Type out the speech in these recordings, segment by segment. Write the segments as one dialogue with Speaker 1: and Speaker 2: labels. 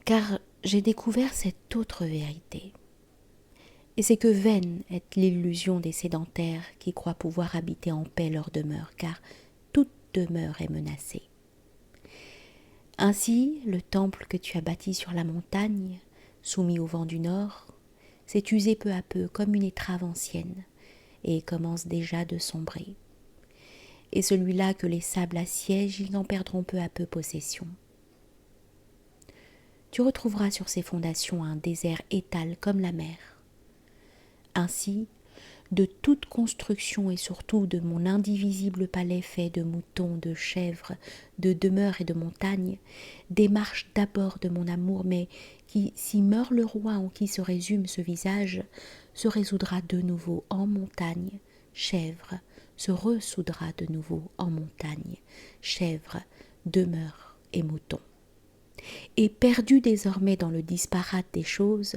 Speaker 1: car j'ai découvert cette autre vérité. Et c'est que vaine est l'illusion des sédentaires qui croient pouvoir habiter en paix leur demeure, car toute demeure est menacée. Ainsi, le temple que tu as bâti sur la montagne, soumis au vent du nord, s'est usé peu à peu comme une étrave ancienne, et commence déjà de sombrer. Et celui-là que les sables assiègent, ils en perdront peu à peu possession. Tu retrouveras sur ses fondations un désert étal comme la mer. Ainsi, de toute construction et surtout de mon indivisible palais fait de moutons, de chèvres, de demeures et de montagnes, démarche d'abord de mon amour, mais qui, si meurt le roi en qui se résume ce visage, se résoudra de nouveau en montagne, chèvre, se ressoudra de nouveau en montagne, chèvre, demeure et moutons. Et perdu désormais dans le disparate des choses,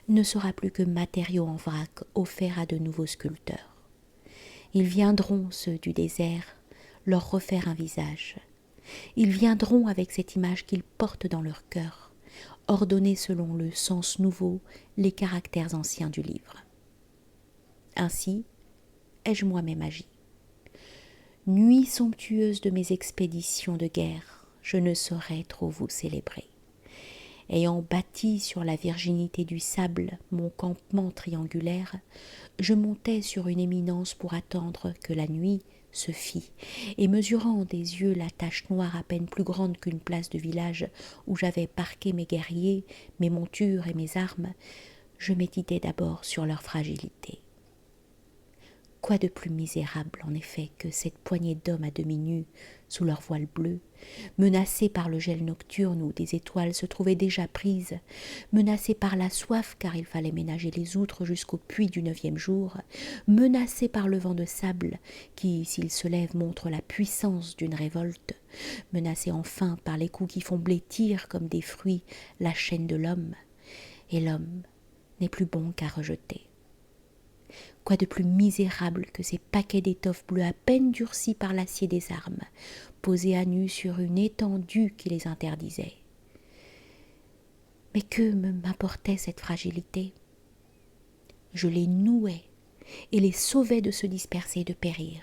Speaker 1: ne sera plus que matériau en vrac offert à de nouveaux sculpteurs. Ils viendront, ceux du désert, leur refaire un visage. Ils viendront avec cette image qu'ils portent dans leur cœur, ordonner selon le sens nouveau les caractères anciens du livre. Ainsi ai-je moi-même agi. Nuit somptueuse de mes expéditions de guerre, je ne saurais trop vous célébrer. Ayant bâti sur la virginité du sable mon campement triangulaire, je montais sur une éminence pour attendre que la nuit se fît, et mesurant des yeux la tache noire à peine plus grande qu'une place de village où j'avais parqué mes guerriers, mes montures et mes armes, je méditais d'abord sur leur fragilité. Quoi de plus misérable, en effet, que cette poignée d'hommes à demi nus, sous leur voile bleu, menacés par le gel nocturne où des étoiles se trouvaient déjà prises, menacés par la soif car il fallait ménager les outres jusqu'au puits du 9e jour, menacés par le vent de sable qui, s'il se lève, montre la puissance d'une révolte, menacés enfin par les coups qui font blêtir comme des fruits la chaîne de l'homme, et l'homme n'est plus bon qu'à rejeter. Quoi de plus misérable que ces paquets d'étoffes bleues à peine durcis par l'acier des armes, posés à nu sur une étendue qui les interdisait. Mais que m'importait cette fragilité? Je les nouais et les sauvais de se disperser et de périr.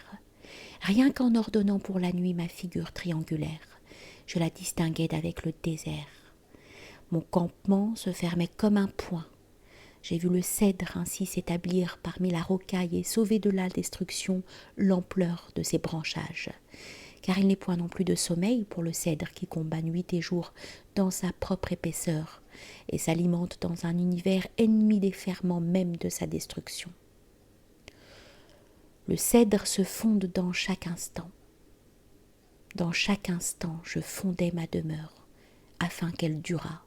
Speaker 1: Rien qu'en ordonnant pour la nuit ma figure triangulaire, je la distinguais d'avec le désert. Mon campement se fermait comme un poing. J'ai vu le cèdre ainsi s'établir parmi la rocaille et sauver de la destruction l'ampleur de ses branchages. Car il n'est point non plus de sommeil pour le cèdre qui combat nuit et jour dans sa propre épaisseur et s'alimente dans un univers ennemi des ferments même de sa destruction. Le cèdre se fonde dans chaque instant. Dans chaque instant, je fondais ma demeure afin qu'elle durât.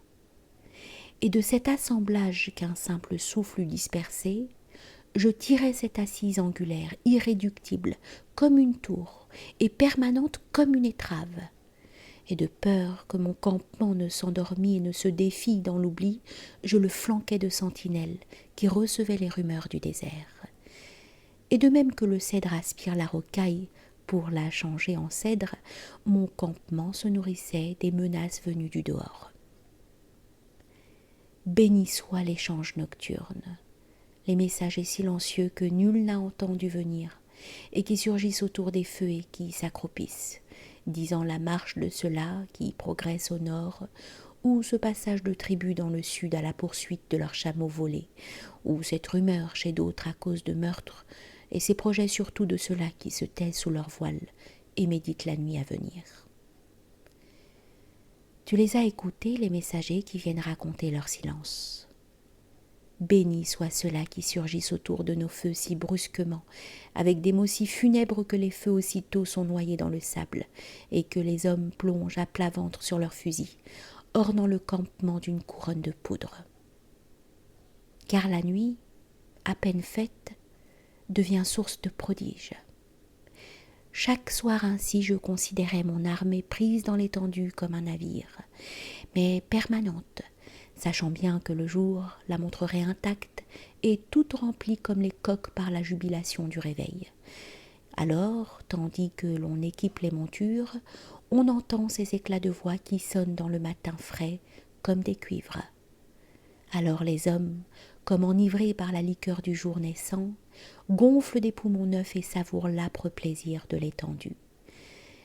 Speaker 1: Et de cet assemblage qu'un simple souffle eût dispersé, je tirais cette assise angulaire, irréductible, comme une tour, et permanente comme une étrave. Et de peur que mon campement ne s'endormît et ne se défît dans l'oubli, je le flanquais de sentinelles qui recevaient les rumeurs du désert. Et de même que le cèdre aspire la rocaille pour la changer en cèdre, mon campement se nourrissait des menaces venues du dehors. Béni soit l'échange nocturne, les messagers silencieux que nul n'a entendu venir, et qui surgissent autour des feux et qui s'accroupissent, disant la marche de ceux-là qui progressent au nord, ou ce passage de tribus dans le sud à la poursuite de leurs chameaux volés, ou cette rumeur chez d'autres à cause de meurtres, et ces projets surtout de ceux-là qui se taisent sous leur voile et méditent la nuit à venir. Tu les as écoutés, les messagers qui viennent raconter leur silence. Bénis soient ceux-là qui surgissent autour de nos feux si brusquement, avec des mots si funèbres que les feux aussitôt sont noyés dans le sable, et que les hommes plongent à plat ventre sur leurs fusils, ornant le campement d'une couronne de poudre. Car la nuit, à peine faite, devient source de prodiges. Chaque soir ainsi je considérais mon armée prise dans l'étendue comme un navire, mais permanente, sachant bien que le jour la montrerait intacte et toute remplie comme les coqs par la jubilation du réveil. Alors, tandis que l'on équipe les montures, on entend ces éclats de voix qui sonnent dans le matin frais comme des cuivres. Alors les hommes, comme enivrés par la liqueur du jour naissant, gonflent des poumons neufs et savourent l'âpre plaisir de l'étendue.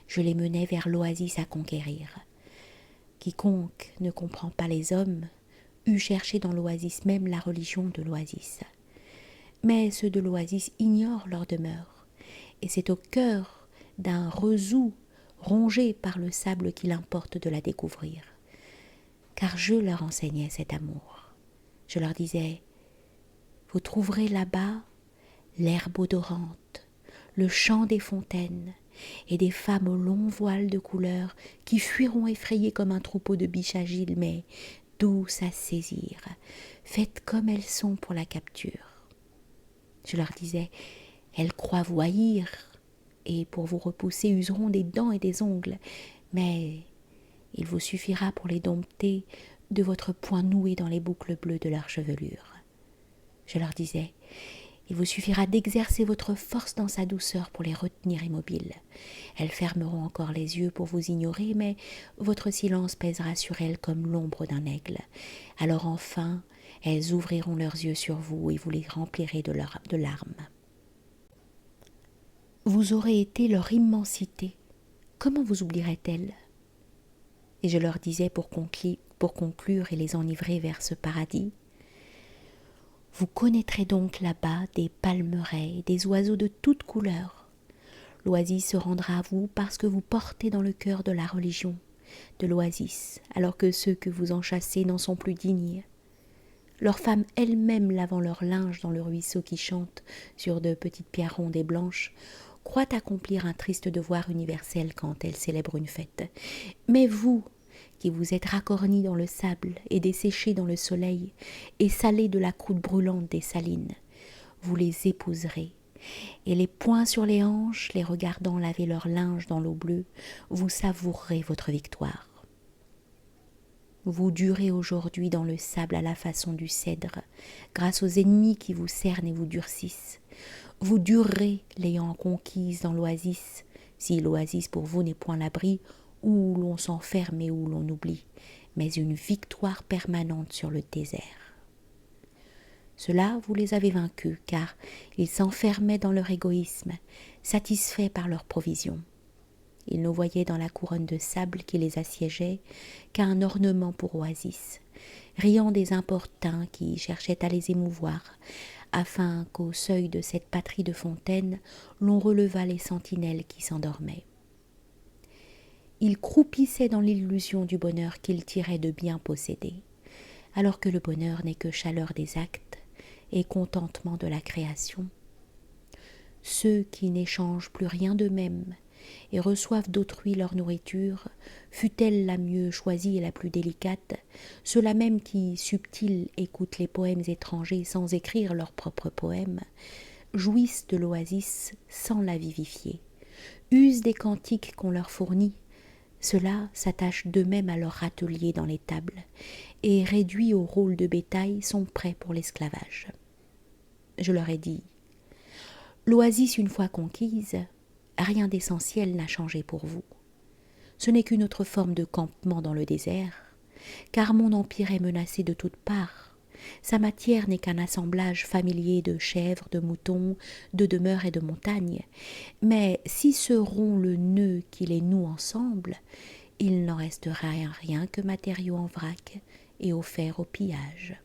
Speaker 1: Je les menais vers l'oasis à conquérir. Quiconque ne comprend pas les hommes eût cherché dans l'oasis même la religion de l'oasis. Mais ceux de l'oasis ignorent leur demeure, et c'est au cœur d'un roseau rongé par le sable qu'il importe de la découvrir. Car je leur enseignais cet amour. Je leur disais, vous trouverez là-bas l'herbe odorante, le chant des fontaines, et des femmes aux longs voiles de couleur qui fuiront effrayées comme un troupeau de biches agiles, mais douces à saisir, faites comme elles sont pour la capture. Je leur disais, elles croient vous haïr, et pour vous repousser useront des dents et des ongles, mais il vous suffira pour les dompter de votre poing noué dans les boucles bleues de leur chevelure. Je leur disais, il vous suffira d'exercer votre force dans sa douceur pour les retenir immobiles. Elles fermeront encore les yeux pour vous ignorer, mais votre silence pèsera sur elles comme l'ombre d'un aigle. Alors enfin, elles ouvriront leurs yeux sur vous et vous les remplirez de larmes. Vous aurez été leur immensité. Comment vous oublieraient-elles ? Et je leur disais pour conclure et les enivrer vers ce paradis, vous connaîtrez donc là-bas des palmerets, des oiseaux de toutes couleurs. L'oasis se rendra à vous parce que vous portez dans le cœur de la religion de l'oasis, alors que ceux que vous enchâssez n'en sont plus dignes. Leurs femmes elles-mêmes lavant leur linge dans le ruisseau qui chante sur de petites pierres rondes et blanches, croient accomplir un triste devoir universel quand elles célèbrent une fête. Mais vous, qui vous êtes racornis dans le sable et desséchés dans le soleil et salés de la croûte brûlante des salines, vous les épouserez, et les poings sur les hanches, les regardant laver leur linge dans l'eau bleue, vous savourerez votre victoire. Vous durez aujourd'hui dans le sable à la façon du cèdre, grâce aux ennemis qui vous cernent et vous durcissent. Vous durerez l'ayant conquise dans l'oasis, si l'oasis pour vous n'est point l'abri où l'on s'enferme et où l'on oublie, mais une victoire permanente sur le désert. Ceux-là, vous les avez vaincus, car ils s'enfermaient dans leur égoïsme, satisfaits par leurs provisions. Ils ne voyaient dans la couronne de sable qui les assiégeait qu'un ornement pour oasis, riant des importuns qui cherchaient à les émouvoir, afin qu'au seuil de cette patrie de fontaines, l'on relevât les sentinelles qui s'endormaient. Ils croupissaient dans l'illusion du bonheur qu'ils tiraient de bien posséder, alors que le bonheur n'est que chaleur des actes et contentement de la création. Ceux qui n'échangent plus rien d'eux-mêmes et reçoivent d'autrui leur nourriture, fût-elle la mieux choisie et la plus délicate, ceux-là même qui, subtils, écoutent les poèmes étrangers sans écrire leurs propres poèmes, jouissent de l'oasis sans la vivifier, usent des cantiques qu'on leur fournit. Ceux-là s'attachent d'eux-mêmes à leur râtelier dans les tables, et réduits au rôle de bétail, sont prêts pour l'esclavage. Je leur ai dit, l'oasis une fois conquise, rien d'essentiel n'a changé pour vous. Ce n'est qu'une autre forme de campement dans le désert, car mon empire est menacé de toutes parts. Sa matière n'est qu'un assemblage familier de chèvres, de moutons, de demeures et de montagnes. Mais si ce rompt le nœud qui les noue ensemble, il n'en restera rien que matériaux en vrac et offerts au pillage.